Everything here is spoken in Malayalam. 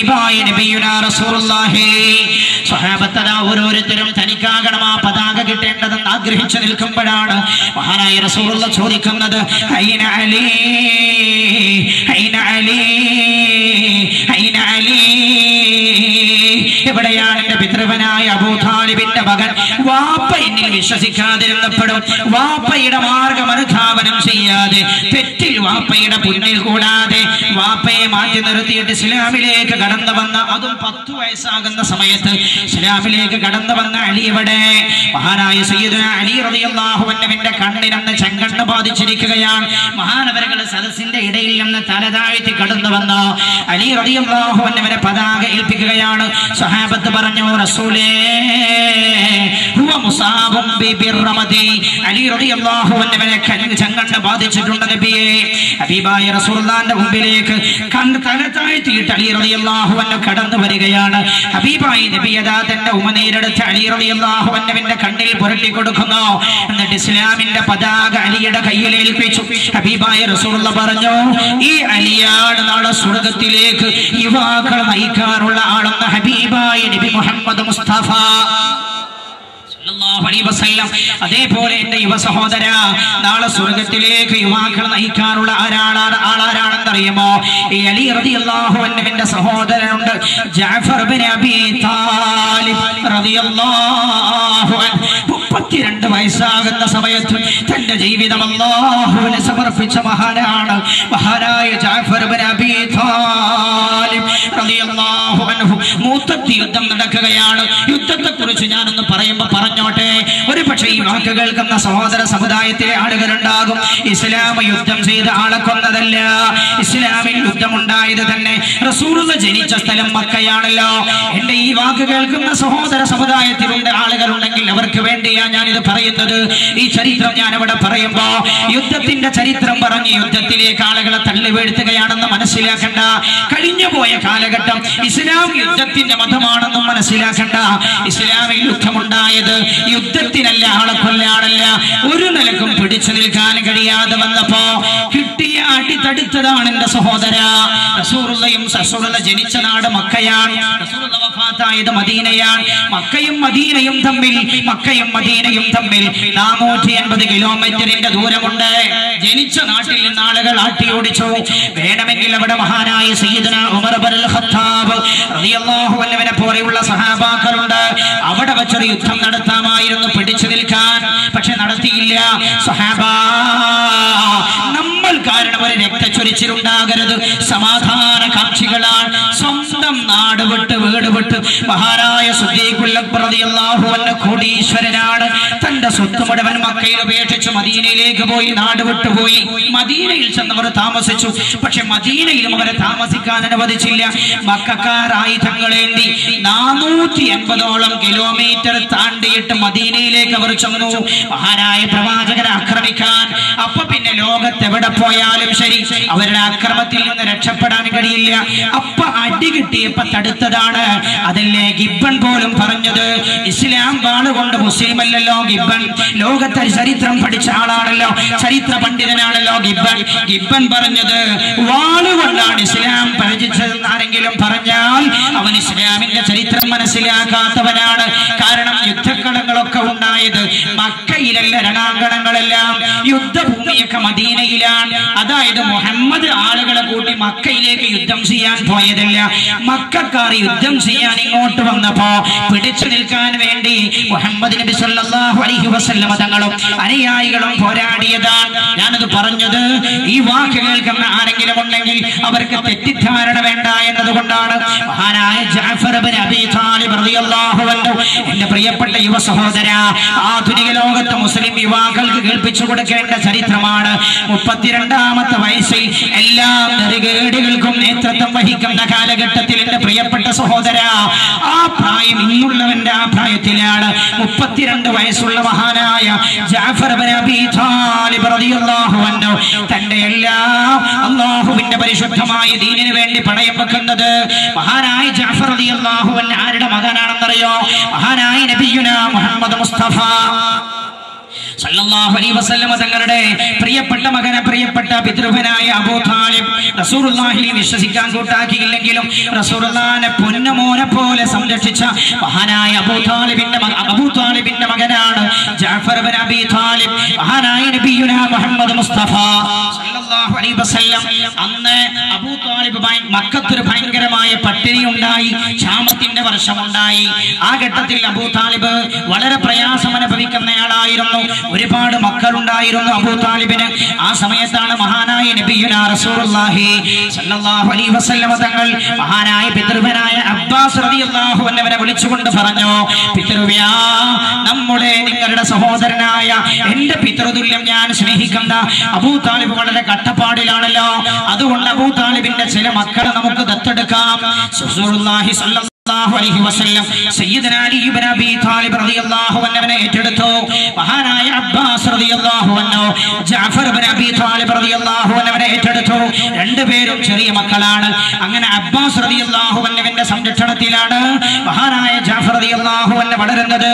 ഹബീബായ നബിയുനാ റസൂലുള്ളാഹി. സ്വഹാബത്തദാ ഓരോരുത്തരും തനിക്കാകണം ആ പതാക കിട്ടേണ്ടതെന്ന് ആഗ്രഹിച്ചു നിൽക്കുമ്പോഴാണ് മഹാനായ റസൂലുള്ളാഹി ചോദിക്കുന്നത്, ഐന അലി, ഐന അലി, ഐന അലി. എവിടെയാണ് എന്റെ പിതൃവനായ അബൂ താലിബിന്റെ മകൻ? വാപ്പ എന്നിൽ വിശ്വസിക്കാതിരുന്നപ്പോഴും വാപ്പയുടെ മാർഗം അനുധാവനം ചെയ്യാതെ, തെറ്റിൽ വാപ്പയുടെ പുന്നിൽ കൂടാതെ വാപ്പയെ മാറ്റി നിർത്തിയിട്ട് ഇസ്ലാമിലേക്ക് കടന്നു വന്ന, അതും 10 വയസ്സാകുന്ന സമയത്ത് ഇസ്ലാമിലേക്ക് കടന്നു വന്ന അലി എവിടെ? മഹാനായ സയ്യിദുനാ അലി റളിയല്ലാഹു അൻഹുവിന്റെ കണ്ണിനന്ന് ചെങ്കണ്ണ് ബാധിച്ചിരിക്കുകയാണ്. മഹാനവറുകൾ സദസ്സിന്റെ ഇടയിൽ നിന്ന് തല താഴ്ത്തി കടന്നു വന്ന അലി റളിയല്ലാഹു അൻഹുവിനെ പതാക ഏൽപ്പിക്കുകയാണ്. സ്വഹാബത്ത് പറഞ്ഞു, റസൂലേ ഹുവ മുസാബും ബിർറമദി. അലി റളിയല്ലാഹു അൻഹുവിനെ ചെങ്കണ്ണ് ബാധിച്ചിട്ടുണ്ട് നബിയേ. ഹബീബായ റസൂലുള്ളാഹിന്റെ മുമ്പിലേക്ക് തല താഴ്ത്തിയിട്ട് അലി റളിയല്ലാഹു അൻഹു കടന്നു വരികയാണ്. ഹബീബായ നബി അതാ തന്റെ ഉമനീരെടുത്ത് അലി റളിയല്ലാഹു അൻഹുവിന്റെ കണ്ണിൽ പുരട്ടി കൊടുക്കുന്നു. എന്നിട്ട് ഇസ്ലാമിന്റെ പതാക അലിയുടെ കയ്യിൽ ഏൽപ്പിച്ചു. ഹബീബായ റസൂലുള്ളാഹി പറഞ്ഞു, ഈ അലിയാണ് നാളെ സ്വർഗ്ഗത്തിലേക്ക് യുവാക്കളെ നയിക്കാനുള്ള ആളെന്ന് ഹബീബായ നബി മുഹമ്മദ് മുസ്തഫ സല്ലല്ലാഹു അലൈഹി വസല്ലം. അതേപോലെ എന്റെ യുവ സഹോദര, നാളെ സ്വർഗ്ഗത്തിലേക്ക് യുവാക്കളെ നയിക്കാനുള്ള ആളാരാണെന്നറിയുമോ? ഈ അലി റളിയല്ലാഹു അൻഹുവിന്റെ സഹോദരനുണ്ട്, ജഅഫർ ഇബ്നു അബീ താലിബ് റളിയല്ലാഹു അൻഹു. 32 വയസ്സാകുന്ന സമയത്ത് തന്റെ ജീവിതം അല്ലാഹുവിന് സമർപ്പിച്ച മഹാനാണ് മഹാനായ ജഅഫർ ഇബ്നു അബീ താലിബ് റളിയല്ലാഹു അൻഹു. മൂത്തത്തി യുദ്ധം നടക്കുകയാണ്. യുദ്ധത്തെക്കുറിച്ച് ഞാനൊന്ന് പറയുമ്പോൾ പറഞ്ഞോട്ടെ. ഒരു പക്ഷേ ഈ വാക്ക് കേൾക്കുന്ന സഹോദര സമുദായത്തിലെ ആളുകളുണ്ടാകും, ഇസ്ലാം യുദ്ധം ചെയ്ത് ആളെ കൊന്നതല്ല, ഇസ്ലാമിൽ യുദ്ധമുണ്ടായത് തന്നെ റസൂലുള്ളാഹി ജനിച്ച സ്ഥലം മക്കയാണല്ലോ. എന്റെ ഈ വാക്ക് കേൾക്കുന്ന സഹോദര സമുദായത്തിലുണ്ട് ആളുകളുണ്ടെങ്കിൽ അവർക്ക് വേണ്ടിയാ ഞാനിത് പറയുന്നത്. ഈ ചരിത്രം ഞാൻ അവിടെ പറയുമ്പോ യുദ്ധത്തിന്റെ ചരിത്രം പറഞ്ഞ് യുദ്ധത്തിലേക്ക് ആളുകളെ തള്ളി വീഴ്ത്തുകയാണെന്ന് മനസ്സിലാക്കണ്ട. കഴിഞ്ഞുപോയ കാലഘട്ടം ഇസ്ലാം യുദ്ധത്തിന്റെ മതമാണെന്നും മനസ്സിലാക്കണ്ട. ഇസ്ലാമിൽ യുദ്ധമുണ്ടായത് യുദ്ധത്തിനല്ല, ആളെ കൊല്ലാനല്ല. ഒരു നിലക്കും പിടിച്ചു നിൽക്കാൻ കഴിയാതെ വന്നപ്പോ കിട്ടിയ അടി തടുത്തതാണ് എന്റെ സഹോദര. റസൂലുള്ളാഹി ജനിച്ച നാട് മക്കയാണ്, റസൂലുള്ളാഹി വഫാത്തായത് മദീനയാണ്. മക്കയും മദീനയും തമ്മിൽ 480 കിലോമീറ്ററിന്റെ ദൂരമുണ്ട്. ജനിച്ച നാട്ടിൽ നിന്ന് ആളുകൾ ആട്ടിയോടിച്ചു. വേണമെങ്കിൽ അവിടെ മഹാനായ സയ്യിദുനാ ഉമർ ഇബ്നുൽ ഖത്താബ് റളിയല്ലാഹു അൻഹുവിനെ പോലെയുള്ള സഹാബാക്കളുണ്ട്. അവിടെ വെച്ചൊരു യുദ്ധം നടത്താമായിരുന്നു, പിടിച്ചു നിൽക്കാൻ. പക്ഷെ നടത്തിയില്ല. സഹാബാ, നമ്മൾ കാരണം ഒരു രക്തച്ചൊരിച്ചിലുണ്ടാകരുത്. സമാധാന കാക്ഷികളാണ്. സ്വന്തം നാട് വിട്ട് വീട് വിട്ട് മഹാനായ സിദ്ദീഖുൽ അക്ബർ റളിയല്ലാഹു അൻഹു കോടീശ്വരനാണ്. തന്റെ സ്വത്ത് മുഴുവൻ മക്കയിൽ ഉപേക്ഷിച്ച് മദീനയിലേക്ക് പോയി, നാട് വിട്ടുപോയി. മദീനയിൽ ചെന്നവർ താമസിച്ചു. പക്ഷെ മദീനയിലും അവരെ താമസിക്കാൻ അനുവദിച്ചില്ല. മക്കക്കാർ ആയുധങ്ങളേന്തി 480ഓളം കിലോമീറ്റർ താണ്ടിയിട്ട് മദീനയിലേക്ക് അവർ ചെന്നു, മഹാനായ പ്രവാചകനെ ആക്രമിക്കാൻ. അപ്പൊ പിന്നെ ലോകത്ത് എവിടെ പോയാലും ശരി അവരുടെ ആക്രമത്തിൽ നിന്ന് രക്ഷപ്പെടാൻ കഴിയില്ല. അപ്പൊ അടി കിട്ടിയപ്പോ തടുത്തതാണ്. അതല്ലേ ഗിബ്ബൺ പോലും പറഞ്ഞത്, ഇസ്ലാം വാളുകൊണ്ട് മുസ്ലിം അല്ലല്ലോ ഗിബ്ബൺ. ലോകത്തെ ചരിത്രം പഠിച്ച ആളാണല്ലോ, ചരിത്ര പണ്ഡിതനാണല്ലോ ഗിബ്ബൺ പറഞ്ഞത് വാളുകൊണ്ടാണ് ഇസ്ലാം പരിചിച്ചതെന്ന് ആരെങ്കിലും പറഞ്ഞാൽ അവൻ ഇസ്ലാമിന്റെ ചരിത്രം മനസ്സിലാക്കാത്തവനാണ്. കാരണം യുദ്ധക്കളങ്ങളൊക്കെ ഉണ്ടായത് മക്കയിലല്ല, രണാങ്കണങ്ങളെല്ലാം യുദ്ധഭൂമിയൊക്കെ മദീനയിലാണ്. അതായത് മുഹമ്മദ് ആളുകളെ കൂട്ടി മക്കയിലേക്ക് യുദ്ധം ചെയ്യാൻ പോയതല്ല. മക്കക്കാർ യുദ്ധം ചെയ്യാൻ ഇങ്ങോട്ട് വന്നപ്പോ പിടിച്ചു നിൽക്കാൻ വേണ്ടി മുഹമ്മദ് നബി സല്ലല്ലാഹു അലൈഹി വസല്ലം തങ്ങളും അനുയായികളും പോരാടിയതാണ്. ഞാനത് പറഞ്ഞത് ഈ വാക്ക് കേൾക്കുന്ന ആരെങ്കിലും ഉണ്ടെങ്കിൽ അവർക്ക് തെറ്റിദ്ധാരണ വേണ്ട എന്നതുകൊണ്ടാണ്. മഹാനായ ജഅഫർ ഇബ്നു അബീ താലിബ് റളിയല്ലാഹു അൻഹു, എന്റെ പ്രിയപ്പെട്ട യുവ സഹോദര, ആധുനിക ലോകത്ത് മുസ്ലിം യുവാക്കൾക്ക് കേൾപ്പിച്ചു കൊടുക്കേണ്ട ചരിത്രമാണ്. 32ാമത്തെ വയസ്സിൽ എല്ലാ നെറുകേടുകൾക്കും നേതൃത്വം വഹിക്കുന്ന കാലഘട്ടത്തിൽ എന്റെ പ്രിയപ്പെട്ട സഹോദര, ആ പ്രായം ഇന്നുള്ളവന്റെ ആ പ്രായത്തിലാണ്. 32 വയസ്സുള്ള മഹാനായ ജഅഫർ ഇബ്നു അബീ താലിബ് റളിയല്ലാഹു അൻഹു തന്റെ എല്ലാം അല്ലാഹുവിന്റെ പരിശുദ്ധമായ ദീനിന് വേണ്ടി പണയം വെക്കുന്നത്. മഹാനായ ജഅഫർ റളിയല്ലാഹു അൻഹു ആരുടെ മകനാണെന്നറിയോ? മഹാനായ നബിയുനാ മുഹമ്മദ് മുസ്തഫ സല്ലല്ലാഹു അലൈഹി വസല്ലം തങ്ങളുടെ പ്രിയപ്പെട്ട മകനെ പ്രിയപ്പെട്ട പിതൃഭനായ അബൂ താലിബ് റസൂലുള്ളാഹിയിൽ വിശ്വസിക്കാൻ കൂട്ടാക്കിയില്ലെങ്കിലും റസൂലുള്ളാഹിനെ പൊന്നുമോനെ പോലെ സംരക്ഷിച്ച മഹാനായ അബൂ താലിബിന്റെ മകനാണ് ജഅഫർ ഇബ്നു അബീ താലിബ്. മഹാനായ നബിയുനാ മുഹമ്മദ് മുസ്തഫ സല്ലല്ലാഹു അലൈഹി വസല്ലം അന്ന് അബൂ താലിബ് മക്കത്തൊരു ഭയങ്കരമായ പട്ടിണി ഉണ്ടായി, ക്ഷാമത്തിന്റെ വർഷമുണ്ടായി. ആ ഘട്ടത്തിൽ അബൂ താലിബ് വളരെ പ്രയാസം അനുഭവിക്കുന്നയാളായിരുന്നു. ഒരുപാട് മക്കളുണ്ടായിരുന്നു അബൂ താലിബിന്. ആ സമയത്താണ് മഹാനായ നബിയുനാ റസൂലുള്ളാഹി സല്ലല്ലാഹു അലൈഹി വസല്ലം തങ്ങൾ മഹാനായ പിതൃവനായ അബ്ബാസ് റളിയല്ലാഹു അൻഹുവിനെ വിളിച്ചുകൊണ്ട് പറഞ്ഞു, പിതൃവ്യാ, നമ്മുടെ നിങ്ങളുടെ സഹോദരനായ എന്റെ പിതൃതുല്യം ഞാൻ സ്നേഹിക്കുന്ന അബൂ താലിബ് വളരെ കട്ടപ്പാടിലാണല്ലോ, അതുകൊണ്ട് അബൂ താലിബിന്റെ ചില മക്കളെ നമുക്ക് ദത്തെടുക്കാം. റസൂലുള്ളാഹി സല്ലല്ലാഹു അലൈഹി വസല്ലം സയ്യിദുനാ അലി ഇബ്നു അബീ താലിബ് റളിയല്ലാഹു അൻഹുവിനെ ഏറ്റെടുത്തു. മഹാനായ അബ്ബാസ് റളിയല്ലാഹു അൻഹു ജഅഫർ ഇബ്നു അബീ താലിബ് റളിയല്ലാഹു അൻഹുവിനെ ഏറ്റെടുത്തു. രണ്ടുപേരും ചെറിയ മക്കളാണ്. അങ്ങനെ അബ്ബാസ് റളിയല്ലാഹു അൻഹുവിന്റെ സംരക്ഷണത്തിലാണ് മഹാനായ ജഅഫർ റളിയല്ലാഹു അൻഹു വളരുന്നത്.